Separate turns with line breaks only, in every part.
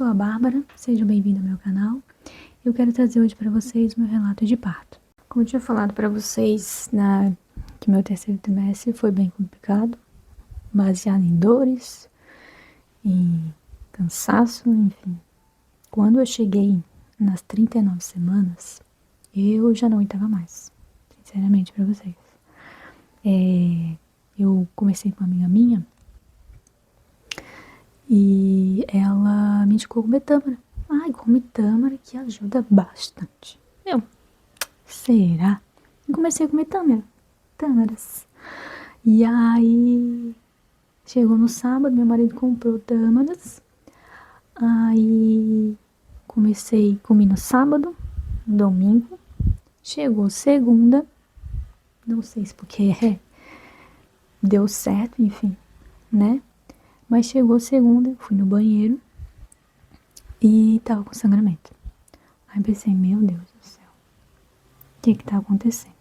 sou a Bárbara, seja bem-vindo ao meu canal. Eu quero trazer hoje para vocês meu relato de parto. Como eu tinha falado para vocês, que meu terceiro trimestre foi bem complicado, baseado em dores, em cansaço, enfim. Quando eu cheguei nas 39 semanas, eu já não aguentava mais, sinceramente para vocês. Eu conversei com uma amiga minha e ela me indicou comer tâmara. Ai, come tâmara que ajuda bastante. Será? E comecei a comer tâmaras. E aí, chegou no sábado, meu marido comprou tâmaras. Aí, comi no sábado, domingo. Chegou segunda, não sei se porque deu certo, enfim, né? Mas chegou segunda, eu fui no banheiro e tava com sangramento. Aí pensei, meu Deus do céu, o que tá acontecendo?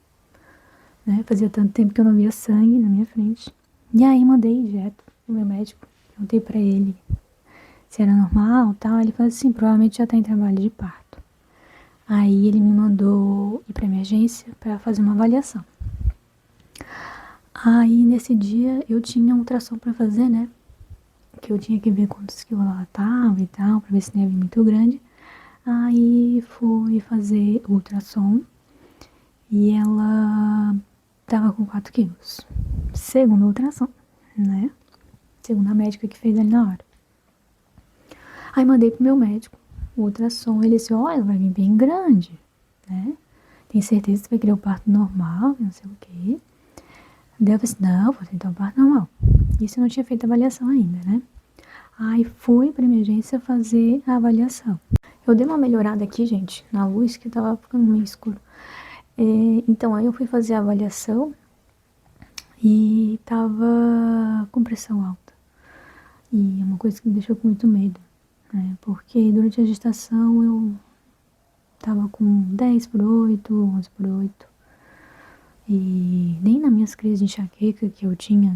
Né? Fazia tanto tempo que eu não via sangue na minha frente. E aí mandei direto pro meu médico, perguntei pra ele se era normal e tal. Ele falou assim, provavelmente já tá em trabalho de parto. Aí ele me mandou ir pra emergência pra fazer uma avaliação. Aí nesse dia eu tinha um ultrassom pra fazer, né? Que eu tinha que ver quantos quilos ela tava e tal, pra ver se não ia vir muito grande. Aí fui fazer o ultrassom e ela tava com 4 quilos. Segundo a ultrassom, né? Segundo a médica que fez ali na hora. Aí mandei pro meu médico o ultrassom. Ele disse, olha, vai vir bem grande, né? Tem certeza que você vai querer o parto normal, não sei o quê. Daí eu falei assim, não, vou tentar o parto normal. Isso eu não tinha feito a avaliação ainda, né? Aí fui pra emergência fazer a avaliação. Eu dei uma melhorada aqui, gente, na luz, que tava ficando meio escuro. Então aí eu fui fazer a avaliação e tava com pressão alta. E é uma coisa que me deixou com muito medo, né? Porque durante a gestação eu tava com 10/8, 11/8. E nem nas minhas crises de enxaqueca que eu tinha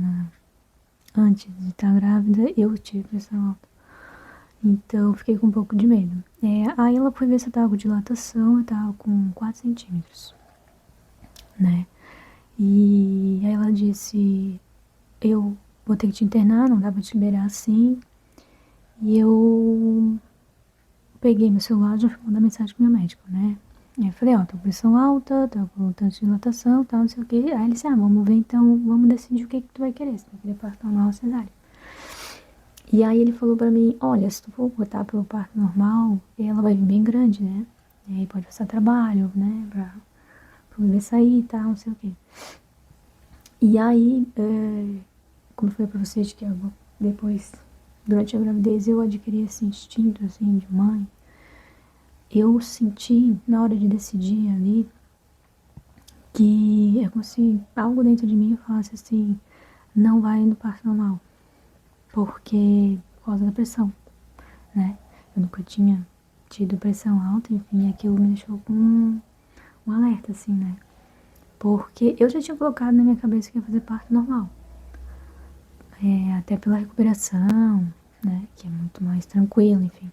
antes de estar grávida, eu tive pressão alta. Então, fiquei com um pouco de medo. Aí ela foi ver se eu tava com dilatação, eu tava com 4 centímetros, né? E aí ela disse, eu vou ter que te internar, não dá pra te liberar assim. E eu peguei meu celular e já fui mandar mensagem pro meu médico, né? Aí eu falei, ó, tô com pressão alta, tô com tanto de dilatação, tal, não sei o quê. Aí ele disse, vamos ver então, vamos decidir o que tu vai querer, se tu vai querer parto normal ou cesárea. E aí ele falou pra mim, olha, se tu for botar pelo parto normal, ela vai vir bem grande, né? E aí pode passar trabalho, né? Pro bebê sair e tal, não sei o quê. E aí, como eu falei pra vocês que depois, durante a gravidez, eu adquiri esse instinto, assim, de mãe. Eu senti, na hora de decidir ali, que é como se algo dentro de mim falasse assim, não vai no parto normal. Por causa da pressão, né? Eu nunca tinha tido pressão alta, enfim, aquilo me deixou com um alerta, assim, né? Porque eu já tinha colocado na minha cabeça que ia fazer parto normal. Até pela recuperação, né? Que é muito mais tranquilo, enfim.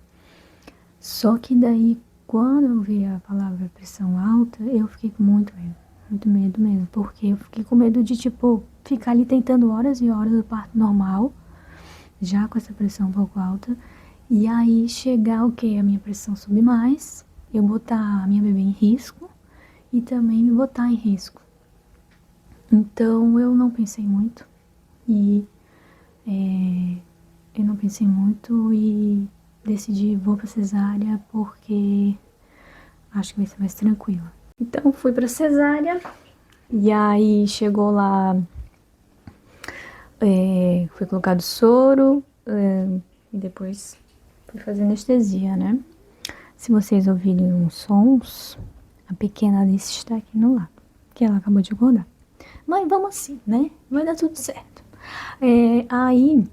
Só que daí, quando eu vi a palavra pressão alta, eu fiquei com muito medo mesmo. Porque eu fiquei com medo de, tipo, ficar ali tentando horas e horas do parto normal, já com essa pressão um pouco alta, e aí chegar o quê? A minha pressão subir mais, eu botar a minha bebê em risco e também me botar em risco. Então eu não pensei muito e decidi vou pra cesárea porque acho que vai ser mais tranquilo. Então fui pra cesárea e aí chegou lá, foi colocado soro e depois fui fazer anestesia, né? Se vocês ouvirem uns sons, a pequena Alice está aqui no lado, que ela acabou de acordar. Mas vamos assim, né? Vai dar tudo certo. Aí,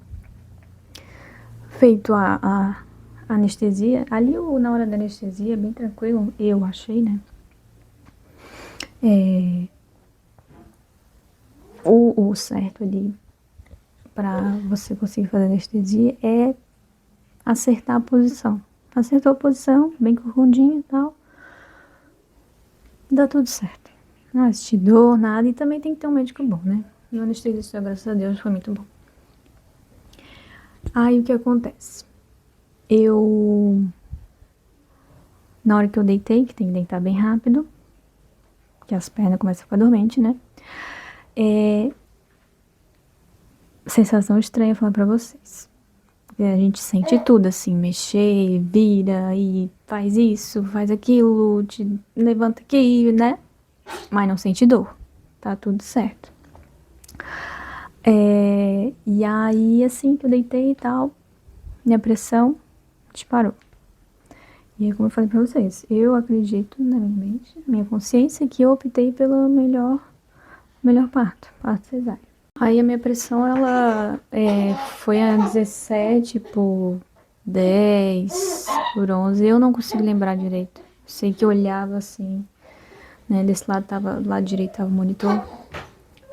feito a anestesia, ali na hora da anestesia, bem tranquilo, eu achei, né? O certo ali pra você conseguir fazer anestesia é acertar a posição, acertou a posição, bem corcundinho e tal. Dá tudo certo. Não existe dor, nada. E também tem que ter um médico bom, né? Meu anestesista, graças a Deus, foi muito bom. Aí o que acontece? Na hora que eu deitei, que tem que deitar bem rápido, que as pernas começam a ficar dormentes, né? Sensação estranha falar pra vocês. A gente sente tudo, assim, mexer, vira e faz isso, faz aquilo, te levanta aqui, né? Mas não sente dor. Tá tudo certo. E aí, assim que eu deitei e tal, minha pressão disparou. E aí, como eu falei pra vocês, eu acredito na minha mente, na minha consciência, que eu optei pelo melhor parto cesárea. Aí a minha pressão, ela foi a 17 por 10, por 11. Eu não consigo lembrar direito. Sei que eu olhava assim, né? Desse lado tava, do lado direito tava o monitor.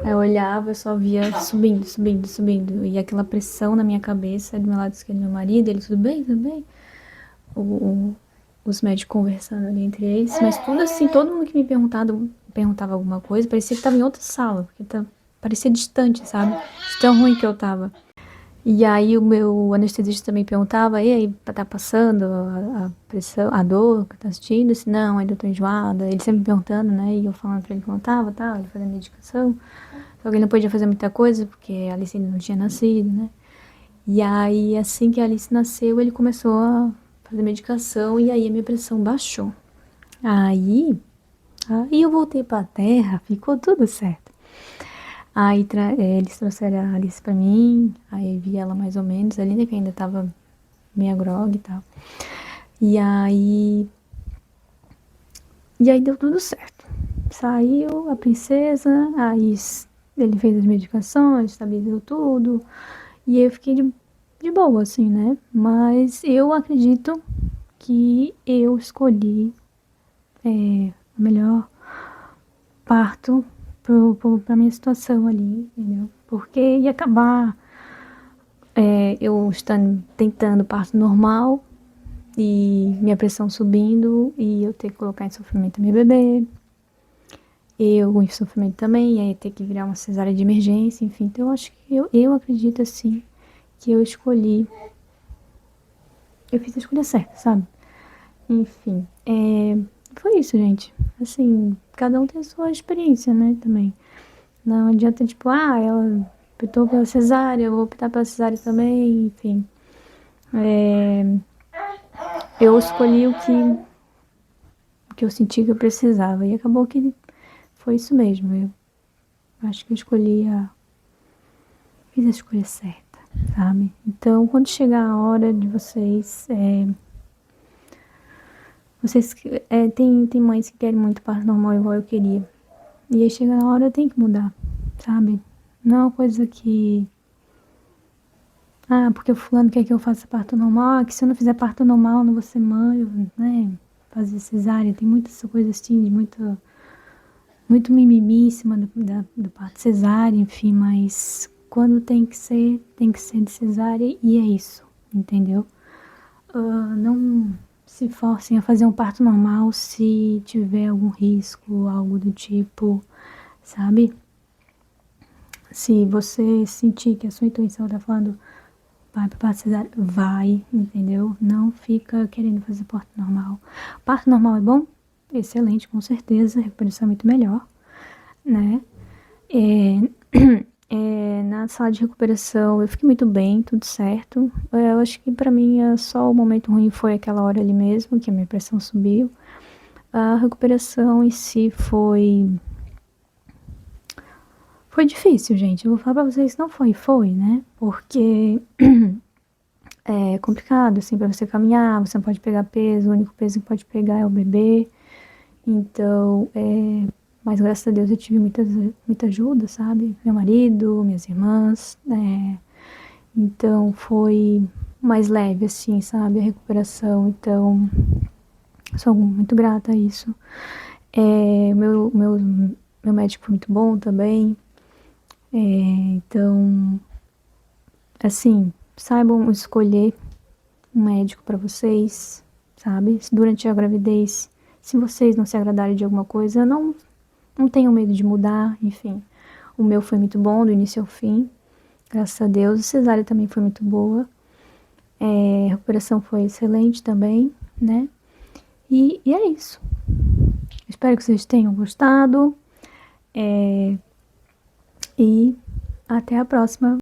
Aí eu olhava, eu só via subindo, subindo, subindo. E aquela pressão na minha cabeça, do meu lado esquerdo, meu marido, ele, tudo bem, tudo bem? Os médicos conversando ali entre eles. Mas tudo assim, todo mundo que me perguntava alguma coisa, parecia que tava em outra sala, porque parecia distante, sabe? De tão ruim que eu tava. E aí o meu anestesista também perguntava, e aí, tá passando a pressão, a dor que tá sentindo? Disse, não, ainda tô enjoada. Ele sempre me perguntando, né? E eu falando pra ele que não tava, tá? Ele fazendo medicação. Só que ele não podia fazer muita coisa, porque a Alice ainda não tinha nascido, né? E aí, assim que a Alice nasceu, ele começou a fazer medicação e aí a minha pressão baixou. Aí eu voltei pra terra, ficou tudo certo. Aí eles trouxeram a Alice pra mim, aí vi ela mais ou menos ali, né, que ainda tava meio grogue e tal. E aí deu tudo certo. Saiu a princesa, aí ele fez as medicações, estabilizou tudo, e eu fiquei de boa, assim, né? Mas eu acredito que eu escolhi o melhor parto pra minha situação ali, entendeu? Porque ia acabar eu estando tentando parto normal e minha pressão subindo e eu ter que colocar em sofrimento a minha bebê, eu em sofrimento também, e aí ter que virar uma cesárea de emergência, enfim. Então eu acho que eu acredito assim que eu escolhi, eu fiz a escolha certa, sabe? Enfim, foi isso, gente. Assim, cada um tem a sua experiência, né, também. Não adianta, tipo, ela optou pela cesárea, eu vou optar pela cesárea também, enfim. Eu escolhi o que eu senti que eu precisava. E acabou que foi isso mesmo. Eu acho que eu fiz a escolha certa, sabe? Então, quando chegar a hora de vocês, tem mães que querem muito parto normal igual eu queria. E aí chega a hora, tem que mudar, sabe? Não é uma coisa que porque o fulano quer que eu faça parto normal, que se eu não fizer parto normal, não vou ser mãe, né? Fazer cesárea, tem muitas coisas assim, de muito mimimi em cima do parto cesárea, enfim, mas quando tem que ser de cesárea e é isso, entendeu? Não se forcem a fazer um parto normal se tiver algum risco, algo do tipo, sabe? Se você sentir que a sua intuição tá falando vai para parto cesárea, vai, entendeu? Não fica querendo fazer parto normal. Parto normal é bom? Excelente, com certeza, a recuperação é muito melhor, né? Na sala de recuperação eu fiquei muito bem, tudo certo. Eu acho que pra mim só o momento ruim foi aquela hora ali mesmo, que a minha pressão subiu. A recuperação em si foi difícil, gente. Eu vou falar pra vocês que não foi, né? Porque é complicado, assim, pra você caminhar, você não pode pegar peso, o único peso que pode pegar é o bebê. Então, mas graças a Deus eu tive muita ajuda, sabe? Meu marido, minhas irmãs, então foi mais leve, assim, sabe? A recuperação, então sou muito grata a isso. Meu médico foi muito bom também, então, assim, saibam escolher um médico para vocês, sabe? Durante a gravidez, se vocês não se agradarem de alguma coisa, não tenham medo de mudar, enfim. O meu foi muito bom, do início ao fim, graças a Deus. A cesárea também foi muito boa. A recuperação foi excelente também, né? E é isso. Espero que vocês tenham gostado. E até a próxima.